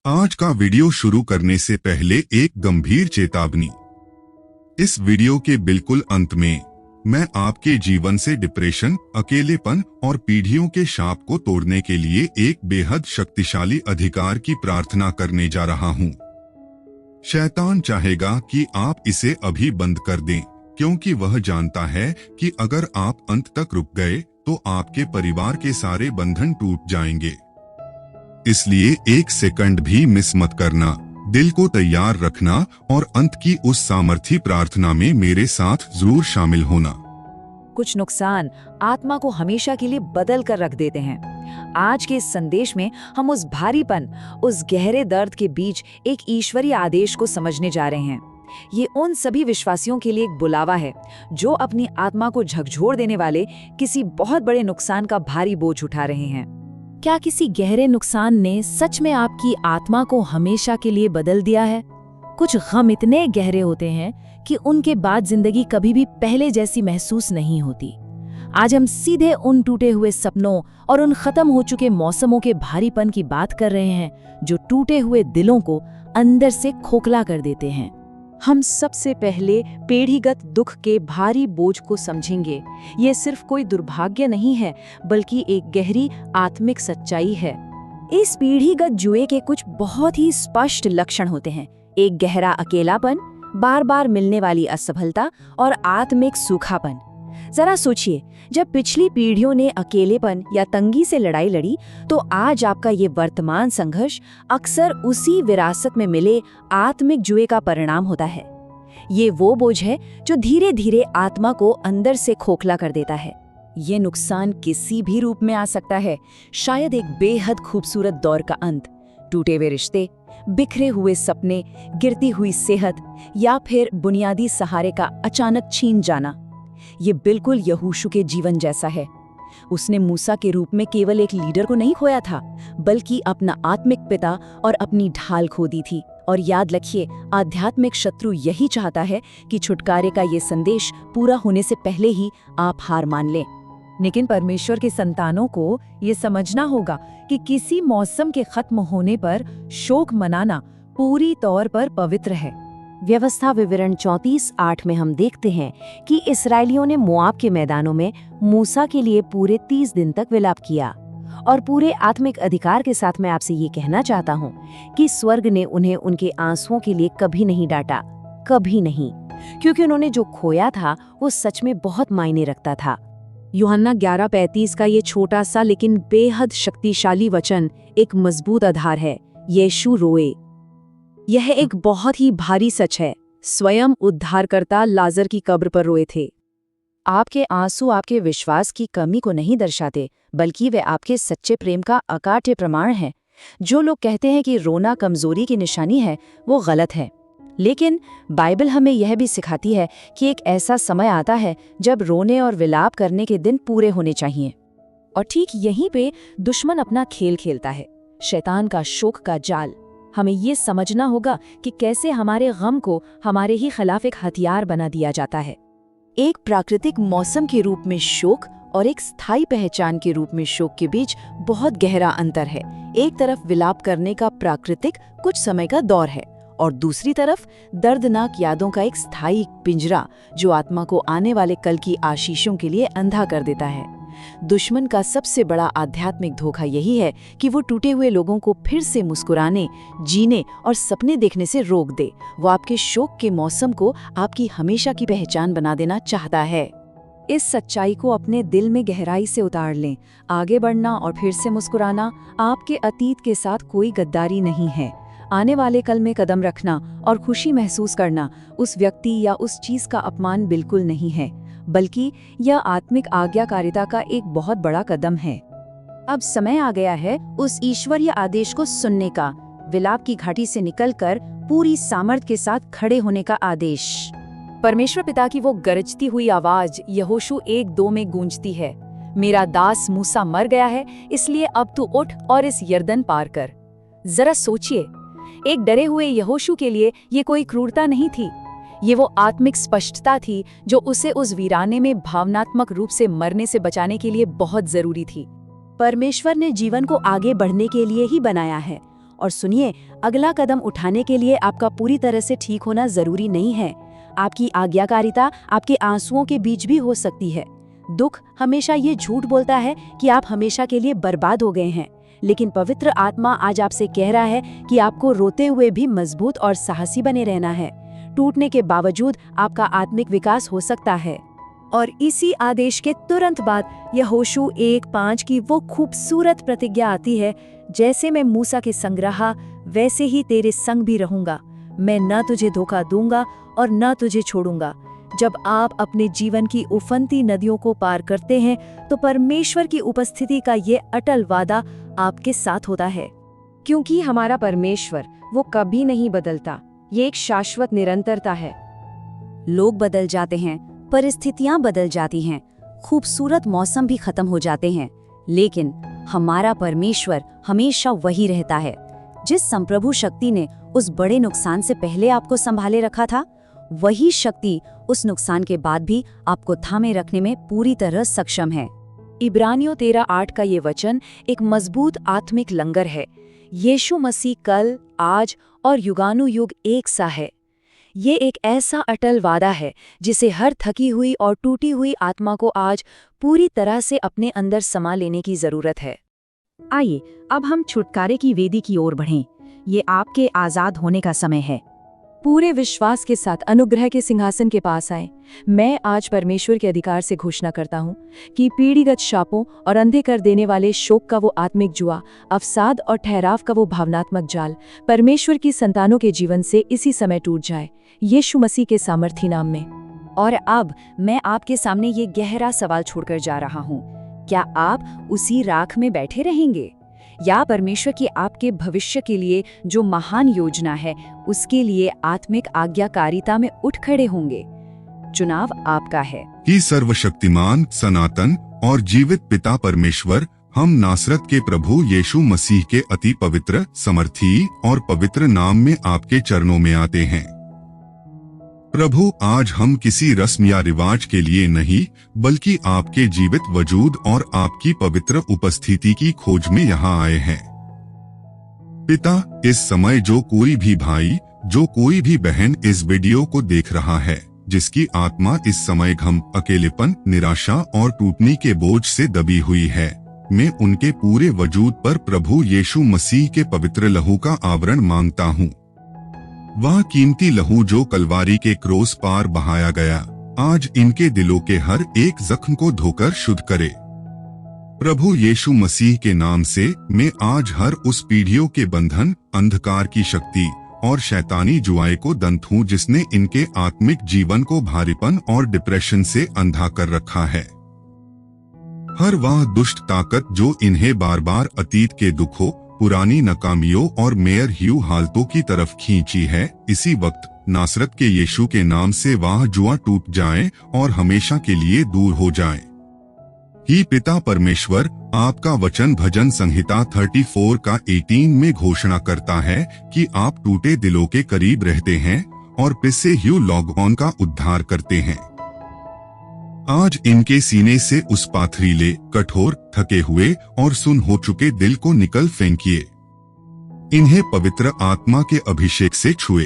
आज का वीडियो शुरू करने से पहले एक गंभीर चेतावनी। इस वीडियो के बिल्कुल अंत में मैं आपके जीवन से डिप्रेशन, अकेलेपन और पीढ़ियों के शाप को तोड़ने के लिए एक बेहद शक्तिशाली अधिकार की प्रार्थना करने जा रहा हूं। शैतान चाहेगा कि आप इसे अभी बंद कर दें, क्योंकि वह जानता है कि अगर आप अंत तक रुक गए तो आपके परिवार के सारे बंधन टूट जाएंगे। इसलिए एक सेकंड भी मिस मत करना, दिल को तैयार रखना और अंत की उस सामर्थी प्रार्थना में मेरे साथ जरूर शामिल होना। कुछ नुकसान आत्मा को हमेशा के लिए बदल कर रख देते हैं। आज के इस संदेश में हम उस भारीपन, उस गहरे दर्द के बीच एक ईश्वरीय आदेश को समझने जा रहे हैं। ये उन सभी विश्वासियों के लिए एक बुलावा है जो अपनी आत्मा को झकझोर देने वाले किसी बहुत बड़े नुकसान का भारी बोझ उठा रहे हैं। क्या किसी गहरे नुकसान ने सच में आपकी आत्मा को हमेशा के लिए बदल दिया है? कुछ गम इतने गहरे होते हैं कि उनके बाद जिंदगी कभी भी पहले जैसी महसूस नहीं होती। आज हम सीधे उन टूटे हुए सपनों और उन खत्म हो चुके मौसमों के भारीपन की बात कर रहे हैं जो टूटे हुए दिलों को अंदर से खोखला कर देते हैं। हम सबसे पहले पीढ़ीगत दुख के भारी बोझ को समझेंगे। ये सिर्फ कोई दुर्भाग्य नहीं है, बल्कि एक गहरी आत्मिक सच्चाई है। इस पीढ़ीगत जुए के कुछ बहुत ही स्पष्ट लक्षण होते हैं। एक गहरा अकेलापन, बार बार मिलने वाली असफलता और आत्मिक सूखापन। जरा सोचिए, जब पिछली पीढ़ियों ने अकेलेपन या तंगी से लड़ाई लड़ी, तो आज आपका ये वर्तमान संघर्ष अक्सर उसी विरासत में मिले आत्मिक जुए का परिणाम होता है। ये वो बोझ है जो धीरे धीरे आत्मा को अंदर से खोखला कर देता है। ये नुकसान किसी भी रूप में आ सकता है। शायद एक बेहद खूबसूरत दौर का अंत, टूटे हुए रिश्ते, बिखरे हुए सपने, गिरती हुई सेहत या फिर बुनियादी सहारे का अचानक छीन जाना। ये बिल्कुल यहोशू के जीवन जैसा है। उसने मूसा के रूप में केवल एक लीडर को नहीं खोया था, बल्कि अपना आत्मिक पिता और अपनी ढाल खो दी थी। और याद रखिए, आध्यात्मिक शत्रु यही चाहता है कि छुटकारे का ये संदेश पूरा होने से पहले ही आप हार मान लें। लेकिन परमेश्वर के संतानों को ये समझना होगा कि किसी मौसम के खत्म होने पर शोक मनाना पूरी तौर पर पवित्र है। व्यवस्था विवरण 34:8 में हम देखते हैं कि इस्राएलियों ने मोआब के मैदानों में मूसा के लिए पूरे 30 दिन तक विलाप किया। और पूरे आत्मिक अधिकार के साथ मैं आपसे ये कहना चाहता हूँ कि स्वर्ग ने उन्हें उनके आंसुओं के लिए कभी नहीं डांटा, कभी नहीं, क्योंकि उन्होंने जो खोया था वो सच में बहुत मायने रखता था। यूहन्ना 11:35 का ये छोटा सा लेकिन बेहद शक्तिशाली वचन एक मजबूत आधार है। यीशु रोए। यह एक बहुत ही भारी सच है। स्वयं उद्धारकर्ता लाजर की कब्र पर रोए थे। आपके आंसू आपके विश्वास की कमी को नहीं दर्शाते, बल्कि वे आपके सच्चे प्रेम का अकाट्य प्रमाण है। जो लोग कहते हैं कि रोना कमजोरी की निशानी है, वो गलत है। लेकिन बाइबल हमें यह भी सिखाती है कि एक ऐसा समय आता है जब रोने और विलाप करने के दिन पूरे होने चाहिए। और ठीक यहीं पे दुश्मन अपना खेल खेलता है, शैतान का शोक का जाल। हमें ये समझना होगा कि कैसे हमारे गम को हमारे ही खिलाफ एक हथियार बना दिया जाता है। एक प्राकृतिक मौसम के रूप में शोक और एक स्थायी पहचान के रूप में शोक के बीच बहुत गहरा अंतर है। एक तरफ विलाप करने का प्राकृतिक कुछ समय का दौर है, और दूसरी तरफ दर्दनाक यादों का एक स्थायी पिंजरा जो आत्मा को आने वाले कल की आशीषों के लिए अंधा कर देता है। दुश्मन का सबसे बड़ा आध्यात्मिक धोखा यही है कि वो टूटे हुए लोगों को फिर से मुस्कुराने, जीने और सपने देखने से रोक दे। वो आपके शोक के मौसम को आपकी हमेशा की पहचान बना देना चाहता है। इस सच्चाई को अपने दिल में गहराई से उतार लें। आगे बढ़ना और फिर से मुस्कुराना आपके अतीत के साथ कोई गद्दारी नहीं है। आने वाले कल में कदम रखना और खुशी महसूस करना उस व्यक्ति या उस चीज का अपमान बिल्कुल नहीं है, बल्कि यह आत्मिक आज्ञाकारिता का एक बहुत बड़ा कदम है। अब समय आ गया है उस ईश्वरीय आदेश को सुनने का। विलाप की घाटी से निकलकर पूरी सामर्थ के साथ खड़े होने का आदेश। परमेश्वर पिता की वो गरजती हुई आवाज यहोशू 1:2 में गूंजती है। मेरा दास मूसा मर गया है, इसलिए अब तू उठ और इस यरदन पार कर। जरा सोचिए, एक डरे हुए यहोशू के लिए ये कोई क्रूरता नहीं थी, ये वो आत्मिक स्पष्टता थी जो उसे उस वीराने में भावनात्मक रूप से मरने से बचाने के लिए बहुत जरूरी थी। परमेश्वर ने जीवन को आगे बढ़ने के लिए ही बनाया है, और सुनिए, अगला कदम उठाने के लिए आपका पूरी तरह से ठीक होना जरूरी नहीं है। आपकी आज्ञाकारिता आपके आंसुओं के बीच भी हो सकती है। दुख हमेशा ये झूठ बोलता है कि आप हमेशा के लिए बर्बाद हो गए हैं, लेकिन पवित्र आत्मा आज आपसे कह रहा है कि आपको रोते हुए भी मजबूत और साहसी बने रहना है। टूटने के बावजूद आपका आत्मिक विकास हो सकता है। और इसी आदेश के तुरंत बाद यहोशू 1:5 की वो खूबसूरत प्रतिज्ञा आती है, जैसे मैं मूसा के संग रहा वैसे ही तेरे संग भी रहूंगा। मैं न तुझे धोखा दूंगा और न तुझे छोड़ूंगा। जब आप अपने जीवन की उफनती नदियों को पार करते हैं तो परमेश्वर की उपस्थिति का ये अटल वादा आपके साथ होता है। क्योंकि हमारा परमेश्वर वो कभी नहीं बदलता, ये एक शाश्वत निरंतरता है। लोग बदल जाते हैं, परिस्थितियां बदल जाती हैं, खूबसूरत मौसम भी खत्म हो जाते हैं, लेकिन हमारा परमेश्वर हमेशा वही रहता है। जिस संप्रभु शक्ति ने उस बड़े नुकसान से पहले आपको संभाले रखा था, वही शक्ति उस नुकसान के बाद भी आपको थामे रखने में पूरी तरह सक्षम है। इब्रानियों 13:8 का ये वचन एक मजबूत आत्मिक लंगर है। यीशु मसीह कल, आज और युगानुयुग एक सा है। ये एक ऐसा अटल वादा है जिसे हर थकी हुई और टूटी हुई आत्मा को आज पूरी तरह से अपने अंदर समा लेने की जरूरत है। आइए अब हम छुटकारे की वेदी की ओर बढ़ें। ये आपके आजाद होने का समय है। पूरे विश्वास के साथ अनुग्रह के सिंहासन के पास आए। मैं आज परमेश्वर के अधिकार से घोषणा करता हूँ कि पीढ़ीगत शापों और अंधे कर देने वाले शोक का वो आत्मिक जुआ, अवसाद और ठहराव का वो भावनात्मक जाल परमेश्वर की संतानों के जीवन से इसी समय टूट जाए, यीशु मसीह के सामर्थी नाम में। और अब मैं आपके सामने ये गहरा सवाल छोड़कर जा रहा हूँ, क्या आप उसी राख में बैठे रहेंगे या परमेश्वर की आपके भविष्य के लिए जो महान योजना है उसके लिए आत्मिक आज्ञाकारिता में उठ खड़े होंगे? चुनाव आपका है। कि सर्वशक्तिमान, सनातन और जीवित पिता परमेश्वर, हम नासरत के प्रभु यीशु मसीह के अति पवित्र, समर्थी और पवित्र नाम में आपके चरणों में आते हैं। प्रभु, आज हम किसी रस्म या रिवाज के लिए नहीं बल्कि आपके जीवित वजूद और आपकी पवित्र उपस्थिति की खोज में यहाँ आए हैं। पिता, इस समय जो कोई भी भाई, जो कोई भी बहन इस वीडियो को देख रहा है, जिसकी आत्मा इस समय घम, अकेलेपन, निराशा और टूटने के बोझ से दबी हुई है, मैं उनके पूरे वजूद पर प्रभु यीशु मसीह के पवित्र लहू का आवरण मांगता हूँ। वह कीमती लहू जो कलवारी के क्रोस पार बहाया गया, आज इनके दिलों के हर एक जख्म को धोकर शुद्ध करे। प्रभु यीशु मसीह के नाम से मैं आज हर उस पीढ़ियों के बंधन, अंधकार की शक्ति और शैतानी जुआए को दंथूं जिसने इनके आत्मिक जीवन को भारीपन और डिप्रेशन से अंधा कर रखा है। हर वह दुष्ट ताकत जो इन्हें बार बार अतीत के दुखों, पुरानी नाकामियों और मेयर ह्यू हालतों की तरफ खींची है, इसी वक्त नासरत के यीशु के नाम से वह जुआ टूट जाए और हमेशा के लिए दूर हो जाए। ही पिता परमेश्वर, आपका वचन भजन संहिता 34 का 18 में घोषणा करता है कि आप टूटे दिलों के करीब रहते हैं और पिसे ह्यू लॉगऑन का उद्धार करते हैं। आज इनके सीने से उस पाथरीले, कठोर, थके हुए और सुन हो चुके दिल को निकल फेंकिए। इन्हें पवित्र आत्मा के अभिषेक से छुए।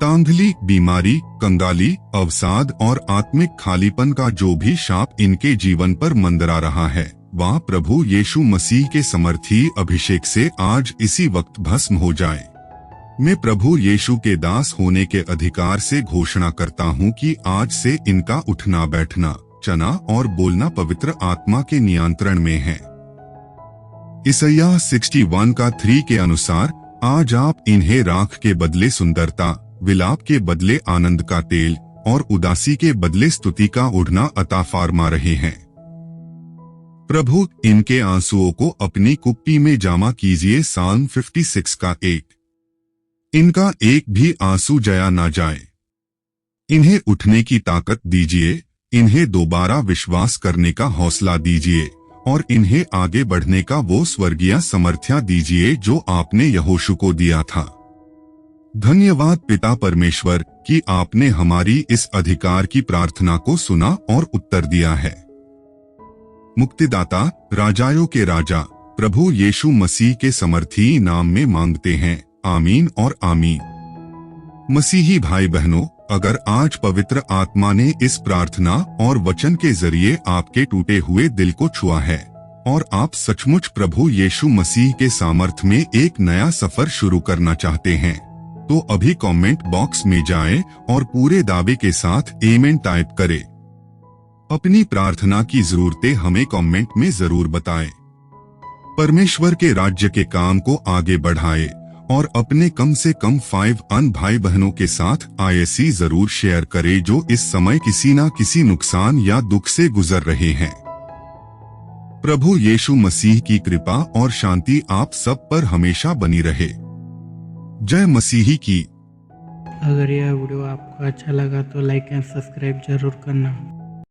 तांधली, बीमारी, कंगाली, अवसाद और आत्मिक खालीपन का जो भी शाप इनके जीवन पर मंडरा रहा है, वह प्रभु यीशु मसीह के समर्थी अभिषेक से आज इसी वक्त भस्म हो जाए। मैं प्रभु यीशु के दास होने के अधिकार से घोषणा करता हूँ कि आज से इनका उठना, बैठना, चलना और बोलना पवित्र आत्मा के नियंत्रण में है। यशायाह 61 का 3 के अनुसार आज आप इन्हें राख के बदले सुंदरता, विलाप के बदले आनंद का तेल और उदासी के बदले स्तुति का ओढ़ना अता फरमा रहे हैं। प्रभु, इनके आंसुओं को अपनी कुप्पी में जमा कीजिए। साल्म 56 का 1। इनका एक भी आंसू जया ना जाए। इन्हें उठने की ताकत दीजिए, इन्हें दोबारा विश्वास करने का हौसला दीजिए और इन्हें आगे बढ़ने का वो स्वर्गीय समर्थ्य दीजिए जो आपने यहोशू को दिया था। धन्यवाद पिता परमेश्वर कि आपने हमारी इस अधिकार की प्रार्थना को सुना और उत्तर दिया है। मुक्तिदाता, राजाओं के राजा, प्रभु यीशु मसीह के समर्थी नाम में मांगते हैं, आमीन और आमीन। मसीही भाई बहनों, अगर आज पवित्र आत्मा ने इस प्रार्थना और वचन के जरिए आपके टूटे हुए दिल को छुआ है और आप सचमुच प्रभु यीशु मसीह के सामर्थ्य में एक नया सफर शुरू करना चाहते हैं, तो अभी कमेंट बॉक्स में जाएं और पूरे दावे के साथ आमीन टाइप करें। अपनी प्रार्थना की जरूरतें हमें कमेंट में जरूर बताएं। परमेश्वर के राज्य के काम को आगे बढ़ाएं और अपने कम से कम 5 अन्य भाई बहनों के साथ आईएससी जरूर शेयर करें जो इस समय किसी न किसी नुकसान या दुख से गुजर रहे हैं। प्रभु यीशु मसीह की कृपा और शांति आप सब पर हमेशा बनी रहे। जय मसीही की। अगर यह वीडियो आपको अच्छा लगा तो लाइक एंड सब्सक्राइब जरूर करना।